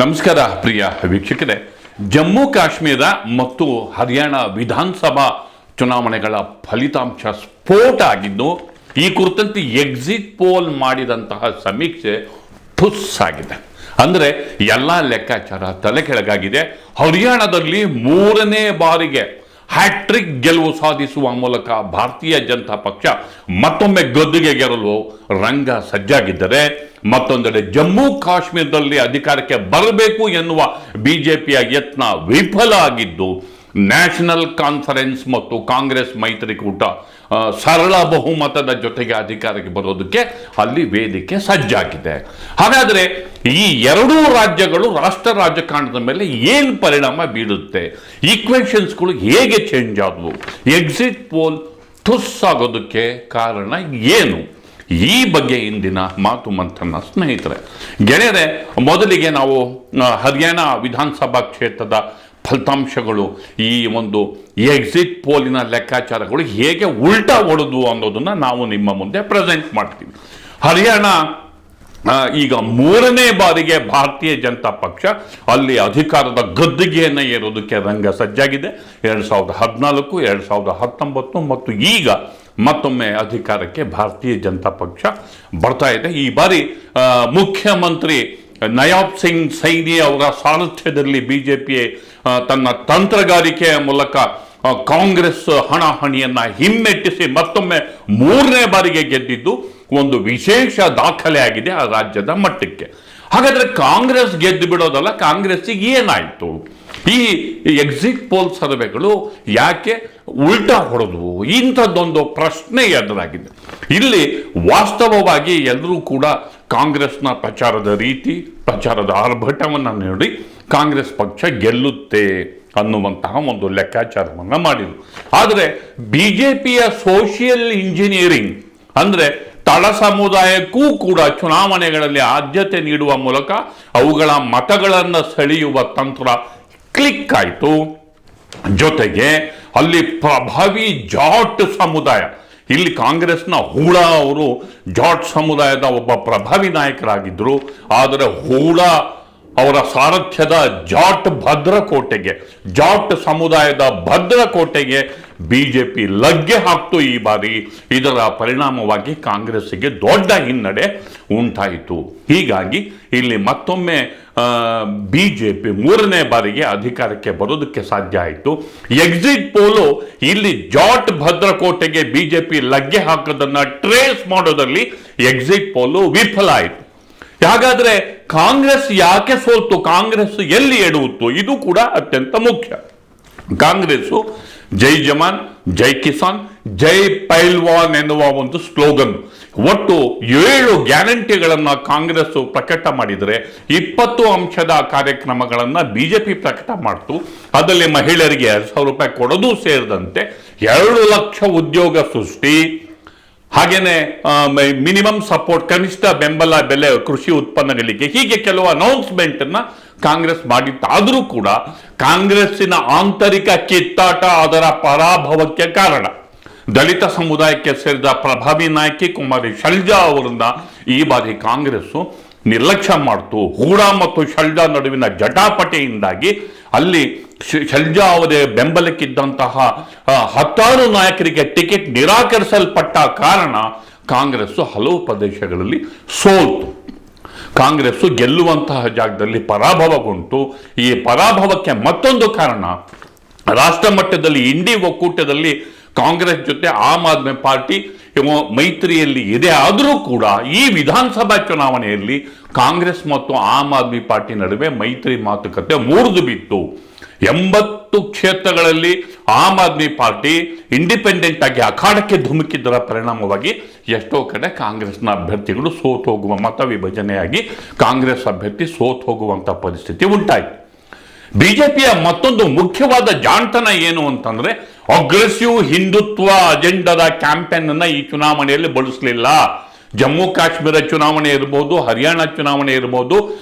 ನಮಸ್ಕಾರ ಪ್ರಿಯ ವೀಕ್ಷಕರೇ. ಜಮ್ಮು ಕಾಶ್ಮೀರ ಮತ್ತು ಹರಿಯಾಣ ವಿಧಾನಸಭಾ ಚುನಾವಣೆಗಳ ಫಲಿತಾಂಶ ಸ್ಫೋಟ ಆಗಿದ್ದು, ಈ ಕುರಿತಂತೆ ಎಕ್ಸಿಟ್ ಪೋಲ್ ಮಾಡಿದಂತಹ ಸಮೀಕ್ಷೆ ಠುಸ್ ಆಗಿದೆ. ಅಂದರೆ ಎಲ್ಲ ಲೆಕ್ಕಾಚಾರ ತಲೆ ಕೆಳಗಾಗಿದೆ. ಹರಿಯಾಣದಲ್ಲಿ 3ನೇ ಬಾರಿಗೆ ಹ್ಯಾಟ್ರಿಕ್ ಗೆಲುವು ಸಾಧಿಸುವ ಮೂಲಕ ಭಾರತೀಯ ಜನತಾ ಪಕ್ಷ ಮತ್ತೊಮ್ಮೆ ಗದ್ದುಗೆಗೇರಲು ರಂಗ ಸಜ್ಜಾಗಿದ್ದರೆ, ಮತ್ತೊಂದೆಡೆ ಜಮ್ಮು ಕಾಶ್ಮೀರದಲ್ಲಿ ಅಧಿಕಾರಕ್ಕೆ ಬರಬೇಕು ಎನ್ನುವ ಬಿಜೆಪಿಯ ಯತ್ನ ವಿಫಲ ಆಗಿದ್ದು, ನ್ಯಾಷನಲ್ ಕಾನ್ಫರೆನ್ಸ್ ಮತ್ತು ಕಾಂಗ್ರೆಸ್ ಮೈತ್ರಿಕೂಟ ಸರಳ ಬಹುಮತದ ಜೊತೆಗೆ ಅಧಿಕಾರಕ್ಕೆ ಬರೋದಕ್ಕೆ ಅಲ್ಲಿ ವೇದಿಕೆ ಸಜ್ಜಾಗಿದೆ. ಹಾಗಾದರೆ ಈ ಎರಡೂ ರಾಜ್ಯಗಳು ರಾಷ್ಟ್ರ ರಾಜಕಾರಣದ ಮೇಲೆ ಏನು ಪರಿಣಾಮ ಬೀರುತ್ತೆ, ಈಕ್ವೇಷನ್ಸ್ಗಳು ಹೇಗೆ ಚೇಂಜ್ ಆದವು, ಎಕ್ಸಿಟ್ ಪೋಲ್ ಠುಸ್ ಆಗೋದಕ್ಕೆ ಕಾರಣ ಏನು, ಈ ಬಗ್ಗೆ ಇಂದಿನ ಮಾತು ಮಂಥನ. ಸ್ನೇಹಿತರೆ, ಗೆಳೆಯರೆ, ಮೊದಲಿಗೆ ನಾವು ಹರಿಯಾಣ ವಿಧಾನಸಭಾ ಕ್ಷೇತ್ರದ ಫಲಿತಾಂಶಗಳು, ಈ ಒಂದು ಎಕ್ಸಿಟ್ ಪೋಲಿನ ಲೆಕ್ಕಾಚಾರಗಳು ಹೇಗೆ ಉಲ್ಟಾ ಹೊಡೆದು ಅನ್ನೋದನ್ನ ನಾವು ನಿಮ್ಮ ಮುಂದೆ ಪ್ರೆಸೆಂಟ್ ಮಾಡ್ತೀವಿ. ಹರಿಯಾಣ ಈಗ 3ನೇ ಬಾರಿಗೆ ಭಾರತೀಯ ಜನತಾ ಪಕ್ಷ ಅಲ್ಲಿ ಅಧಿಕಾರದ ಗದ್ದುಗೆಯನ್ನು ಏರೋದಕ್ಕೆ ರಂಗ ಸಜ್ಜಾಗಿದೆ. 2014, 2019 ಮತ್ತು ಈಗ ಮತ್ತೊಮ್ಮೆ ಅಧಿಕಾರಕ್ಕೆ ಭಾರತೀಯ ಜನತಾ ಪಕ್ಷ ಬರ್ತಾ ಇದೆ. ಈ ಬಾರಿ ಮುಖ್ಯಮಂತ್ರಿ ನಯಾಬ್ ಸಿಂಗ್ ಸೈನಿ ಅವರ ಸಾರಥ್ಯದಲ್ಲಿ ಬಿಜೆಪಿ ತನ್ನ ತಂತ್ರಗಾರಿಕೆಯ ಮೂಲಕ ಕಾಂಗ್ರೆಸ್ ಹಣಾಹಣಿಯನ್ನ ಹಿಮ್ಮೆಟ್ಟಿಸಿ ಮತ್ತೊಮ್ಮೆ 3ನೇ ಬಾರಿಗೆ ಗೆದ್ದಿದ್ದು ಒಂದು ವಿಶೇಷ ದಾಖಲೆ ಆಗಿದೆ ಆ ರಾಜ್ಯದ ಮಟ್ಟಕ್ಕೆ. ಹಾಗಾದ್ರೆ ಕಾಂಗ್ರೆಸ್ ಗೆದ್ದು ಬಿಡೋದಲ್ಲ, ಕಾಂಗ್ರೆಸ್ಸಿಗೆ ಏನಾಯಿತು? ಈ ಎಕ್ಸಿಟ್ ಪೋಲ್ ಸರ್ವೆಗಳು ಯಾಕೆ ಉಲ್ಟಾ ಹೊಡೆದವು? ಇಂಥದ್ದೊಂದು ಪ್ರಶ್ನೆ ಎದುರಾಗಿದೆ. ಇಲ್ಲಿ ವಾಸ್ತವವಾಗಿ ಎಲ್ಲರೂ ಕೂಡ ಕಾಂಗ್ರೆಸ್ನ ಪ್ರಚಾರದ ರೀತಿ, ಪ್ರಚಾರದ ಆರ್ಭಟವನ್ನು ನೋಡಿ ಕಾಂಗ್ರೆಸ್ ಪಕ್ಷ ಗೆಲ್ಲುತ್ತೆ ಅನ್ನುವಂತಹ ಒಂದು ಲೆಕ್ಕಾಚಾರವನ್ನು ಮಾಡಿದರು. ಆದರೆ ಬಿಜೆಪಿಯ ಸೋಷಿಯಲ್ ಇಂಜಿನಿಯರಿಂಗ್, ಅಂದರೆ ತಳ ಸಮುದಾಯಕ್ಕೂ ಕೂಡ ಚುನಾವಣೆಗಳಲ್ಲಿ ಆದ್ಯತೆ ನೀಡುವ ಮೂಲಕ ಅವುಗಳ ಮತಗಳನ್ನು ಸೆಳೆಯುವ ತಂತ್ರ ಕ್ಲಿಕ್ ಆಯಿತು. ಜೊತೆಗೆ ಅಲ್ಲಿ ಪ್ರಭಾವಿ ಜಾಟ್ ಸಮುದಾಯ, ಇಲ್ಲಿ ಕಾಂಗ್ರೆಸ್ನ ಹೂಡಾ ಅವರು ಜಾಟ್ ಸಮುದಾಯದ ಒಬ್ಬ ಪ್ರಭಾವಿ ನಾಯಕರಾಗಿದ್ದರು. ಆದರೆ ಹೂಡಾ ಅವರ ಸಾರಥ್ಯದ ಜಾಟ್ ಸಮುದಾಯದ ಭದ್ರಕೋಟೆಗೆ ಬಿಜೆಪಿ ಲಗ್ಗೆ ಹಾಕ್ತು ಈ ಬಾರಿ. ಇದರ ಪರಿಣಾಮವಾಗಿ ಕಾಂಗ್ರೆಸ್ಸಿಗೆ ದೊಡ್ಡ ಹಿನ್ನಡೆ ಉಂಟಾಯಿತು. ಹೀಗಾಗಿ ಇಲ್ಲಿ ಮತ್ತೊಮ್ಮೆ ಬಿಜೆಪಿ 3ನೇ ಬಾರಿಗೆ ಅಧಿಕಾರಕ್ಕೆ ಬರೋದಕ್ಕೆ ಸಾಧ್ಯ ಆಯಿತು. ಎಕ್ಸಿಟ್ ಪೋಲು ಇಲ್ಲಿ ಜಾಟ್ ಭದ್ರಕೋಟೆಗೆ ಬಿಜೆಪಿ ಲಗ್ಗೆ ಹಾಕೋದನ್ನ ಟ್ರೇಸ್ ಮಾಡೋದಲ್ಲಿ ಎಕ್ಸಿಟ್ ಪೋಲು ವಿಫಲ ಆಯಿತು. ಹಾಗಾದ್ರೆ ಕಾಂಗ್ರೆಸ್ ಯಾಕೆ ಸೋಲ್ತು, ಕಾಂಗ್ರೆಸ್ ಎಲ್ಲಿ ಎಡುವುದು, ಇದು ಕೂಡ ಅತ್ಯಂತ ಮುಖ್ಯ. ಕಾಂಗ್ರೆಸ್ಸು ಜೈ ಜವಾನ್, ಜೈ ಕಿಸಾನ್, ಜೈ ಪೈಲ್ವಾನ್ ಎನ್ನುವ ಒಂದು ಸ್ಲೋಗನ್, ಒಟ್ಟು 7 ಗ್ಯಾರಂಟಿಗಳನ್ನು ಕಾಂಗ್ರೆಸ್ ಪ್ರಕಟ ಮಾಡಿದರೆ 20 ಅಂಶದ ಕಾರ್ಯಕ್ರಮಗಳನ್ನು ಬಿಜೆಪಿ ಪ್ರಕಟ ಮಾಡ್ತು. ಅದರಲ್ಲಿ ಮಹಿಳೆಯರಿಗೆ 2,000 ರೂಪಾಯಿ ಕೊಡೋದು ಸೇರಿದಂತೆ 2 ಲಕ್ಷ ಉದ್ಯೋಗ ಸೃಷ್ಟಿ, ಹಾಗೇನೆ ಮಿನಿಮಮ್ ಸಪೋರ್ಟ್, ಕನಿಷ್ಠ ಬೆಂಬಲ ಬೆಲೆ ಕೃಷಿ ಉತ್ಪನ್ನಗಳಿಗೆ, ಹೀಗೆ ಕೆಲವು ಅನೌನ್ಸ್ಮೆಂಟ್ ಅನ್ನ ಕಾಂಗ್ರೆಸ್ ಮಾಡಿತ್ತಾದರೂ ಕೂಡ ಕಾಂಗ್ರೆಸ್ಸಿನ ಆಂತರಿಕ ಕಿತ್ತಾಟ ಅದರ ಪರಾಭವಕ್ಕೆ ಕಾರಣ. ದಲಿತ ಸಮುದಾಯಕ್ಕೆ ಸೇರಿದ ಪ್ರಭಾವಿ ನಾಯಕಿ ಕುಮಾರಿ ಶೈಲಜಾ ಅವರನ್ನ ಈ ಬಾರಿ ಕಾಂಗ್ರೆಸ್ ನಿರ್ಲಕ್ಷ್ಯ ಮಾಡಿತು. ಹೂಡಾ ಮತ್ತು ಶೈಲಜಾ ನಡುವಿನ ಜಟಾಪಟಿಯಿಂದಾಗಿ ಅಲ್ಲಿ ಶೈಲಜಾ ಅವರೇ ಬೆಂಬಲಕ್ಕಿದ್ದಂತಹ 10 ನಾಯಕರಿಗೆ ಟಿಕೆಟ್ ನಿರಾಕರಿಸಲ್ಪಟ್ಟ ಕಾರಣ ಕಾಂಗ್ರೆಸ್ ಹಲವು ಪ್ರದೇಶಗಳಲ್ಲಿ ಸೋಲ್ತು. ಕಾಂಗ್ರೆಸ್ ಗೆಲ್ಲುವಂತಹ ಜಾಗದಲ್ಲಿ ಪರಾಭವಗೊಂಡು, ಈ ಪರಾಭವಕ್ಕೆ ಮತ್ತೊಂದು ಕಾರಣ ರಾಷ್ಟ್ರ ಮಟ್ಟದಲ್ಲಿ ಇಂಡಿ ಒಕ್ಕೂಟದಲ್ಲಿ ಕಾಂಗ್ರೆಸ್ ಜೊತೆ ಆಮ್ ಆದ್ಮಿ ಪಾರ್ಟಿ ಮೈತ್ರಿಯಲ್ಲಿ ಇದೆ. ಆದರೂ ಕೂಡ ಈ ವಿಧಾನಸಭಾ ಚುನಾವಣೆಯಲ್ಲಿ ಕಾಂಗ್ರೆಸ್ ಮತ್ತು ಆಮ್ ಆದ್ಮಿ ಪಾರ್ಟಿ ನಡುವೆ ಮೈತ್ರಿ ಮಾತುಕತೆ ಮುರಿದು ಬಿತ್ತು. 80 ಕ್ಷೇತ್ರಗಳಲ್ಲಿ ಆಮ್ ಆದ್ಮಿ ಪಾರ್ಟಿ ಇಂಡಿಪೆಂಡೆಂಟ್ ಆಗಿ ಅಖಾಡಕ್ಕೆ ಧುಮುಕಿದ್ದರ ಪರಿಣಾಮವಾಗಿ ಎಷ್ಟೋ ಕಡೆ ಕಾಂಗ್ರೆಸ್ನ ಅಭ್ಯರ್ಥಿಗಳು ಸೋತು ಹೋಗುವ, ಮತ ವಿಭಜನೆಯಾಗಿ ಕಾಂಗ್ರೆಸ್ ಅಭ್ಯರ್ಥಿ ಸೋತು ಹೋಗುವಂತ ಪರಿಸ್ಥಿತಿ ಉಂಟಾಯಿತು. ಬಿಜೆಪಿಯ ಮತ್ತೊಂದು ಮುಖ್ಯವಾದ ಜಾಣ್ತನ ಏನು ಅಂತಂದ್ರೆ, ಅಗ್ರೆಸಿವ್ ಹಿಂದುತ್ವ ಅಜೆಂಡಾದ ಕ್ಯಾಂಪೇನ್ ಅನ್ನ ಈ ಚುನಾವಣೆಯಲ್ಲಿ ಬಳಸಲಿಲ್ಲ. ಜಮ್ಮು ಕಾಶ್ಮೀರ ಚುನಾವಣೆ ಇರ್ಬೋದು, ಹರಿಯಾಣ ಚುನಾವಣೆ ಇರ್ಬೋದು,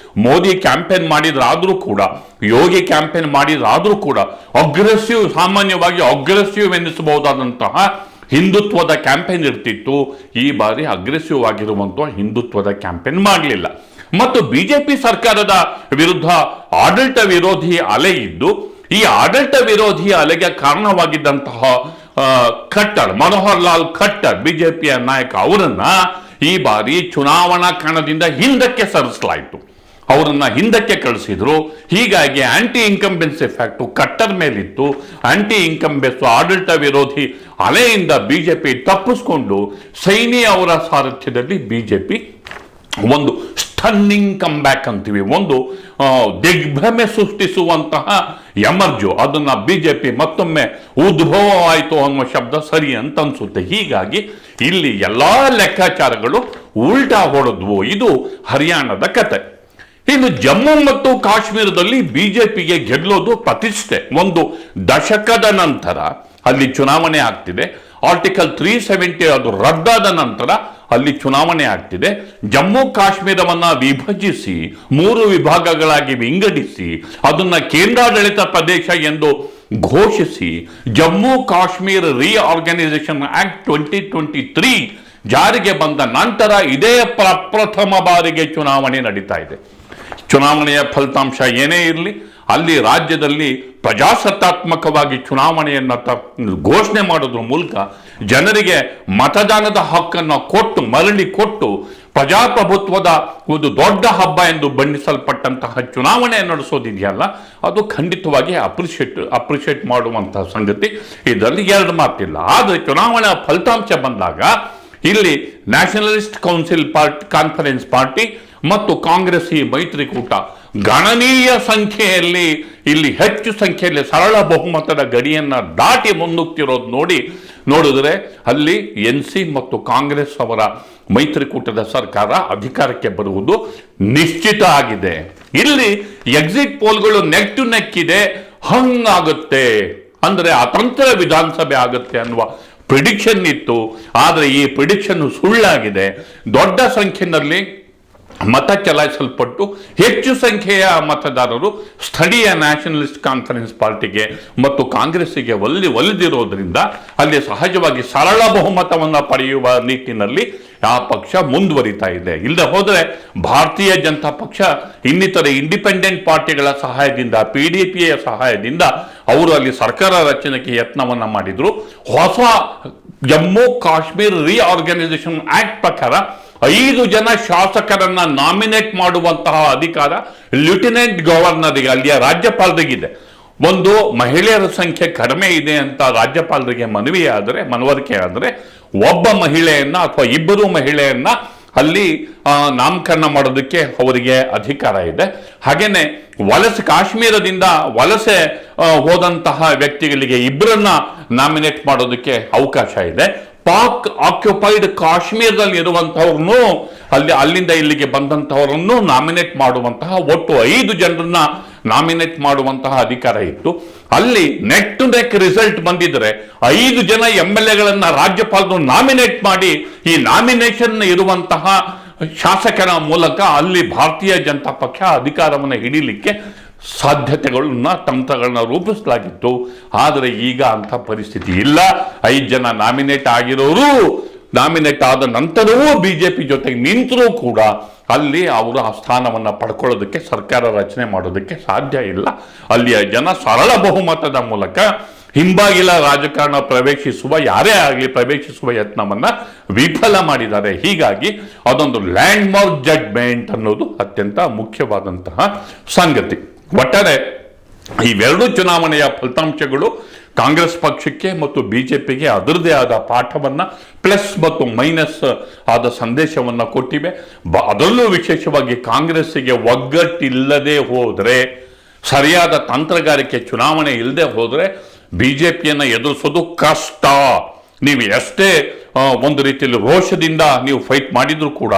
ಮೋದಿ ಕ್ಯಾಂಪೇನ್ ಮಾಡಿದ್ರಾದ್ರೂ ಕೂಡ, ಯೋಗಿ ಕ್ಯಾಂಪೇನ್ ಮಾಡಿದ್ರಾದ್ರೂ ಕೂಡ ಸಾಮಾನ್ಯವಾಗಿ ಅಗ್ರೆಸಿವ್ ಎನ್ನಿಸಬಹುದಾದಂತಹ ಹಿಂದುತ್ವದ ಕ್ಯಾಂಪೇನ್ ಇರ್ತಿತ್ತು. ಈ ಬಾರಿ ಅಗ್ರೆಸಿವ್ ಆಗಿರುವಂತಹ ಹಿಂದುತ್ವದ ಕ್ಯಾಂಪೇನ್ ಮಾಡಲಿಲ್ಲ. ಮತ್ತು ಬಿಜೆಪಿ ಸರ್ಕಾರದ ವಿರುದ್ಧ ಆಡಳಿತ ವಿರೋಧಿ ಅಲೆ ಇದ್ದು, ಈ ಆಡಳಿತ ವಿರೋಧಿ ಅಲೆಗೆ ಕಾರಣವಾಗಿದ್ದಂತಹ ಖಟ್ಟರ್, ಮನೋಹರ್ ಲಾಲ್ ಖಟ್ಟರ್ ಬಿಜೆಪಿಯ ನಾಯಕ, ಅವರನ್ನ ಈ ಬಾರಿ ಚುನಾವಣಾ ಕಣದಿಂದ ಹಿಂದಕ್ಕೆ ಸರಿಸಲಾಯಿತು. ಅವರನ್ನ ಹಿಂದಕ್ಕೆ ಕಳಿಸಿದ್ರು. ಹೀಗಾಗಿ aunty incumbence effect Khattar ಮೇಲಿತ್ತು. Aunty incumbence ಆಡಳಿತ ವಿರೋಧಿ ಅಲೆಯಿಂದ ಬಿಜೆಪಿ ತಪ್ಪಿಸ್ಕೊಂಡು ಸೈನಿ ಅವರ ಸಾರಥ್ಯದಲ್ಲಿ ಬಿಜೆಪಿ ಒಂದು ಸ್ಟನ್ನಿಂಗ್ ಕಮ್ಬ್ಯಾಕ್ ಅಂತೀವಿ, ಒಂದು ದಿಗ್ಭ್ರಮೆ ಸೃಷ್ಟಿಸುವಂತಹ ಎಮರ್ಜು, ಅದನ್ನ ಬಿಜೆಪಿ ಮತ್ತೊಮ್ಮೆ ಉದ್ಭವವಾಯಿತು ಅನ್ನುವ ಶಬ್ದ ಸರಿ ಅಂತ ಅನ್ಸುತ್ತೆ. ಹೀಗಾಗಿ ಇಲ್ಲಿ ಎಲ್ಲಾ ಲೆಕ್ಕಾಚಾರಗಳು ಉಲ್ಟಾ ಹೊಡೆದ್ವು. ಇದು ಹರಿಯಾಣದ ಕತೆ. ಇನ್ನು ಜಮ್ಮು ಮತ್ತು ಕಾಶ್ಮೀರದಲ್ಲಿ ಬಿಜೆಪಿಗೆ ಗೆಲ್ಲೋದು ಪ್ರತಿಷ್ಠೆ. ಒಂದು ದಶಕದ ನಂತರ ಅಲ್ಲಿ ಚುನಾವಣೆ ಆಗ್ತಿದೆ. ಆರ್ಟಿಕಲ್ 370 ಅದು ರದ್ದಾದ ನಂತರ ಅಲ್ಲಿ ಚುನಾವಣೆ ಆಗ್ತಿದೆ. ಜಮ್ಮು ಕಾಶ್ಮೀರವನ್ನ ವಿಭಜಿಸಿ 3 ವಿಭಾಗಗಳಾಗಿ ವಿಂಗಡಿಸಿ ಅದನ್ನ ಕೇಂದ್ರಾಡಳಿತ ಪ್ರದೇಶ ಎಂದು ಘೋಷಿಸಿ ಜಮ್ಮು ಕಾಶ್ಮೀರ ರಿಆರ್ಗನೈಸೇಷನ್ ಆಕ್ಟ್ 2023 ಜಾರಿಗೆ ಬಂದ ನಂತರ ಇದೇ ಪ್ರಪ್ರಥಮ ಬಾರಿಗೆ ಚುನಾವಣೆ ನಡೀತಾ ಇದೆ. ಚುನಾವಣೆಯ ಫಲಿತಾಂಶ ಏನೇ ಇರಲಿ, ಅಲ್ಲಿ ರಾಜ್ಯದಲ್ಲಿ ಪ್ರಜಾಸತ್ತಾತ್ಮಕವಾಗಿ ಚುನಾವಣೆಯನ್ನು ಘೋಷಣೆ ಮಾಡೋದ್ರ ಮೂಲಕ ಜನರಿಗೆ ಮತದಾನದ ಹಕ್ಕನ್ನು ಕೊಟ್ಟು ಮರಳಿ ಕೊಟ್ಟು ಪ್ರಜಾಪ್ರಭುತ್ವದ ಒಂದು ದೊಡ್ಡ ಹಬ್ಬ ಎಂದು ಬಣ್ಣಿಸಲ್ಪಟ್ಟಂತಹ ಚುನಾವಣೆ ನಡೆಸೋದಿದೆಯಲ್ಲ, ಅದು ಖಂಡಿತವಾಗಿ ಅಪ್ರಿಷಿಯೇಟ್ ಮಾಡುವಂತಹ ಸಂಗತಿ. ಇದರಲ್ಲಿ ಎರಡು ಮಾತಿಲ್ಲ. ಆದರೆ ಚುನಾವಣಾ ಫಲಿತಾಂಶ ಬಂದಾಗ ಇಲ್ಲಿ ನ್ಯಾಷನಲಿಸ್ಟ್ ಕೌನ್ಸಿಲ್ ಕಾನ್ಫರೆನ್ಸ್ ಪಾರ್ಟಿ ಮತ್ತು ಕಾಂಗ್ರೆಸ್ ಈ ಮೈತ್ರಿಕೂಟ ಗಣನೀಯ ಸಂಖ್ಯೆಯಲ್ಲಿ, ಇಲ್ಲಿ ಹೆಚ್ಚು ಸಂಖ್ಯೆಯಲ್ಲಿ ಸರಳ ಬಹುಮತದ ಗಡಿಯನ್ನ ದಾಟಿ ಮುನ್ನುಗ್ತಿರೋದು ನೋಡಿದ್ರೆ ಅಲ್ಲಿ NC ಮತ್ತು ಕಾಂಗ್ರೆಸ್ ಅವರ ಮೈತ್ರಿಕೂಟದ ಸರ್ಕಾರ ಅಧಿಕಾರಕ್ಕೆ ಬರುವುದು ನಿಶ್ಚಿತ ಆಗಿದೆ. ಇಲ್ಲಿ ಎಕ್ಸಿಟ್ ಪೋಲ್ಗಳು ನೆಕ್ ಟು ನೆಕ್ ಇದೆ, ಹಂಗಾಗುತ್ತೆ ಅಂದ್ರೆ ಅತಂತ್ರ ವಿಧಾನಸಭೆ ಆಗುತ್ತೆ ಅನ್ನುವ ಪ್ರಿಡಿಕ್ಷನ್ ಇತ್ತು. ಆದರೆ ಈ ಪ್ರಿಡಿಕ್ಷನ್ ಸುಳ್ಳಾಗಿದೆ. ದೊಡ್ಡ ಸಂಖ್ಯೆಯಲ್ಲಿ ಮತ ಚಲಾಯಿಸಲ್ಪಟ್ಟು ಹೆಚ್ಚು ಸಂಖ್ಯೆಯ ಮತದಾರರು ಸ್ಥಳೀಯ ನ್ಯಾಷನಲಿಸ್ಟ್ ಕಾನ್ಫರೆನ್ಸ್ ಪಾರ್ಟಿಗೆ ಮತ್ತು ಕಾಂಗ್ರೆಸ್ಸಿಗೆ ಒಲಿದಿರೋದ್ರಿಂದ ಅಲ್ಲಿ ಸಹಜವಾಗಿ ಸರಳ ಬಹುಮತವನ್ನು ಪಡೆಯುವ ನಿಟ್ಟಿನಲ್ಲಿ ಆ ಪಕ್ಷ ಮುಂದುವರಿತಾ ಇದೆ. ಇಲ್ಲದೆ ಹೋದರೆ ಭಾರತೀಯ ಜನತಾ ಪಕ್ಷ ಇನ್ನಿತರೆ ಇಂಡಿಪೆಂಡೆಂಟ್ ಪಾರ್ಟಿಗಳ ಸಹಾಯದಿಂದ, PDPಯ ಸಹಾಯದಿಂದ ಅವರು ಅಲ್ಲಿ ಸರ್ಕಾರ ರಚನೆಗೆ ಯತ್ನವನ್ನ ಮಾಡಿದ್ರು. ಹೊಸ ಜಮ್ಮು ಕಾಶ್ಮೀರ್ ರಿಆರ್ಗನೈಸೇಷನ್ ಆಕ್ಟ್ ಪ್ರಕಾರ 5 ಜನ ಶಾಸಕರನ್ನ ನಾಮಿನೇಟ್ ಮಾಡುವಂತಹ ಅಧಿಕಾರ ಲೆಫ್ಟಿನೆಂಟ್ ಗವರ್ನರ್ಗೆ, ಅಲ್ಲಿಯ ರಾಜ್ಯಪಾಲರಿಗಿದೆ. ಒಂದು ಮಹಿಳೆಯರ ಸಂಖ್ಯೆ ಕಡಿಮೆ ಇದೆ ಅಂತ ರಾಜ್ಯಪಾಲರಿಗೆ ಮನವರಿಕೆ ಆದರೆ ಒಬ್ಬ ಮಹಿಳೆಯನ್ನ ಅಥವಾ ಇಬ್ಬರು ಮಹಿಳೆಯನ್ನ ಅಲ್ಲಿ ನಾಮಕರಣ ಮಾಡೋದಕ್ಕೆ ಅವರಿಗೆ ಅಧಿಕಾರ ಇದೆ. ಹಾಗೇನೆ ಕಾಶ್ಮೀರದಿಂದ ವಲಸೆ ಹೋದಂತಹ ವ್ಯಕ್ತಿಗಳಿಗೆ ಇಬ್ಬರನ್ನ ನಾಮಿನೇಟ್ ಮಾಡೋದಕ್ಕೆ ಅವಕಾಶ ಇದೆ. ಪಾಕ್ ಆಕ್ಯುಪೈಡ್ ಕಾಶ್ಮೀರದಲ್ಲಿ ಇರುವಂತಹವ್ರನ್ನು ಅಲ್ಲಿಂದ ಇಲ್ಲಿಗೆ ಬಂದಂತಹವರನ್ನು ನಾಮಿನೇಟ್ ಮಾಡುವಂತಹ ಒಟ್ಟು 5 ಜನರನ್ನ ನಾಮಿನೇಟ್ ಮಾಡುವಂತಹ ಅಧಿಕಾರ ಇತ್ತು. ಅಲ್ಲಿ ನೆಕ್ ಟು ನೆಕ್ ರಿಸಲ್ಟ್ ಬಂದಿದ್ರೆ 5 ಜನ MLAಗಳನ್ನ ರಾಜ್ಯಪಾಲರು ನಾಮಿನೇಟ್ ಮಾಡಿ ಈ ನಾಮಿನೇಷನ್ ಇರುವಂತಹ ಶಾಸಕರ ಮೂಲಕ ಅಲ್ಲಿ ಭಾರತೀಯ ಜನತಾ ಪಕ್ಷ ಅಧಿಕಾರವನ್ನು ಹಿಡಿಲಿಕ್ಕೆ ತಂತ್ರಗಳನ್ನ ರೂಪಿಸಲಾಗಿತ್ತು. ಆದರೆ ಈಗ ಅಂಥ ಪರಿಸ್ಥಿತಿ ಇಲ್ಲ. 5 ಜನ ನಾಮಿನೇಟ್ ಆಗಿರೋರು ನಾಮಿನೇಟ್ ಆದ ನಂತರವೂ ಬಿಜೆಪಿ ಜೊತೆಗೆ ನಿಂತರೂ ಕೂಡ ಅಲ್ಲಿ ಅವರು ಆ ಸ್ಥಾನವನ್ನು ಪಡ್ಕೊಳ್ಳೋದಕ್ಕೆ, ಸರ್ಕಾರ ರಚನೆ ಮಾಡೋದಕ್ಕೆ ಸಾಧ್ಯ ಇಲ್ಲ. ಅಲ್ಲಿಯ ಜನ ಸರಳ ಬಹುಮತದ ಮೂಲಕ ಹಿಂಬಾಗಿಲ ರಾಜಕಾರಣ ಯಾರೇ ಆಗಲಿ ಪ್ರವೇಶಿಸುವ ಯತ್ನವನ್ನ ವಿಫಲ ಮಾಡಿದ್ದಾರೆ. ಹೀಗಾಗಿ ಅದೊಂದು ಲ್ಯಾಂಡ್ ಮಾರ್ಕ್ ಜಡ್ಜ್ಮೆಂಟ್ ಅನ್ನೋದು ಅತ್ಯಂತ ಮುಖ್ಯವಾದಂತಹ ಸಂಗತಿ. ಒಟ್ಟಾರೆ ಇವೆರಡು ಚುನಾವಣೆಯ ಫಲಿತಾಂಶಗಳು ಕಾಂಗ್ರೆಸ್ ಪಕ್ಷಕ್ಕೆ ಮತ್ತು ಬಿಜೆಪಿಗೆ ಅದರದೇ ಆದ ಪಾಠವನ್ನ ಪ್ಲಸ್ ಮತ್ತು ಮೈನಸ್ ಆದ ಸಂದೇಶವನ್ನ ಕೊಟ್ಟಿವೆ. ಅದರಲ್ಲೂ ವಿಶೇಷವಾಗಿ ಕಾಂಗ್ರೆಸ್ಸಿಗೆ ಒಗ್ಗಟ್ಟಿಲ್ಲದೆ ಹೋದರೆ, ಸರಿಯಾದ ತಂತ್ರಗಾರಿಕೆ ಚುನಾವಣೆ ಇಲ್ಲದೆ ಹೋದರೆ ಬಿಜೆಪಿಯನ್ನು ಎದುರಿಸೋದು ಕಷ್ಟ. ನೀವು ಎಷ್ಟೇ ಒಂದು ರೀತಿಯಲ್ಲಿ ರೋಷದಿಂದ ನೀವು ಫೈಟ್ ಮಾಡಿದ್ರು ಕೂಡ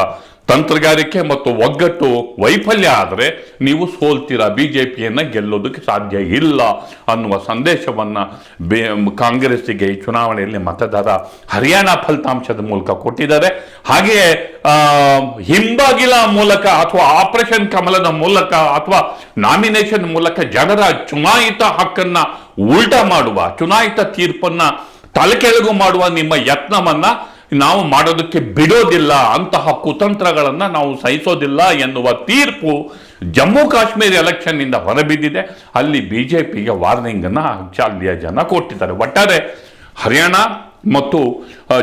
ತಂತ್ರಗಾರಿಕೆ ಮತ್ತು ಒಗ್ಗಟ್ಟು ವೈಫಲ್ಯ ಆದರೆ ನೀವು ಸೋಲ್ತೀರಾ, ಬಿಜೆಪಿಯನ್ನು ಗೆಲ್ಲೋದಕ್ಕೆ ಸಾಧ್ಯ ಇಲ್ಲ ಅನ್ನುವ ಸಂದೇಶವನ್ನ ಕಾಂಗ್ರೆಸ್ಸಿಗೆ ಈ ಚುನಾವಣೆಯಲ್ಲಿ ಮತದಾರ ಹರಿಯಾಣ ಫಲಿತಾಂಶದ ಮೂಲಕ ಕೊಟ್ಟಿದ್ದಾರೆ. ಹಾಗೆಯೇ ಹಿಂಬಾಗಿಲ ಮೂಲಕ ಅಥವಾ ಆಪರೇಷನ್ ಕಮಲದ ಮೂಲಕ ಅಥವಾ ನಾಮಿನೇಷನ್ ಮೂಲಕ ಜನರ ಚುನಾಯಿತ ಹಕ್ಕನ್ನ ಉಲ್ಟಾ ಮಾಡುವ, ಚುನಾಯಿತ ತೀರ್ಪನ್ನ ತಲೆಕೆಳಗು ಮಾಡುವ ನಿಮ್ಮ ಯತ್ನವನ್ನ ನಾವು ಮಾಡೋದಕ್ಕೆ ಬಿಡೋದಿಲ್ಲ, ಅಂತಹ ಕುತಂತ್ರಗಳನ್ನು ನಾವು ಸಹಿಸೋದಿಲ್ಲ ಎನ್ನುವ ತೀರ್ಪು ಜಮ್ಮು ಕಾಶ್ಮೀರ ಎಲೆಕ್ಷನ್ನಿಂದ ಹೊರಬಿದ್ದಿದೆ. ಅಲ್ಲಿ BJPಗೆ ವಾರ್ನಿಂಗನ್ನು ಅಲ್ಲಿಯ ಜನ ಕೊಟ್ಟಿದ್ದಾರೆ. ಒಟ್ಟಾರೆ ಹರಿಯಾಣ ಮತ್ತು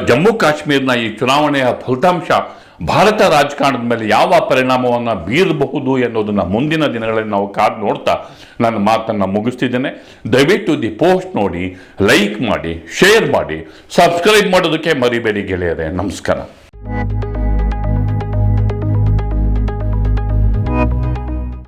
ಜಮ್ಮು ಕಾಶ್ಮೀರನ ಈ ಚುನಾವಣೆಯ ಫಲಿತಾಂಶ ಭಾರತ ರಾಜಕಾರಣದ ಮೇಲೆ ಯಾವ ಪರಿಣಾಮವನ್ನು ಬೀರಬಹುದು ಎನ್ನುವುದನ್ನು ಮುಂದಿನ ದಿನಗಳಲ್ಲಿ ನಾವು ಕಾದು ನೋಡ್ತಾ ನನ್ನ ಮಾತನ್ನು ಮುಗಿಸ್ತಿದ್ದೇನೆ. ದಯವಿಟ್ಟು ದಿ ಪೋಸ್ಟ್ ನೋಡಿ, ಲೈಕ್ ಮಾಡಿ, ಶೇರ್ ಮಾಡಿ, ಸಬ್ಸ್ಕ್ರೈಬ್ ಮಾಡೋದಕ್ಕೆ ಮರಿಬೇಡಿ ಗೆಳೆಯರೆ. ನಮಸ್ಕಾರ.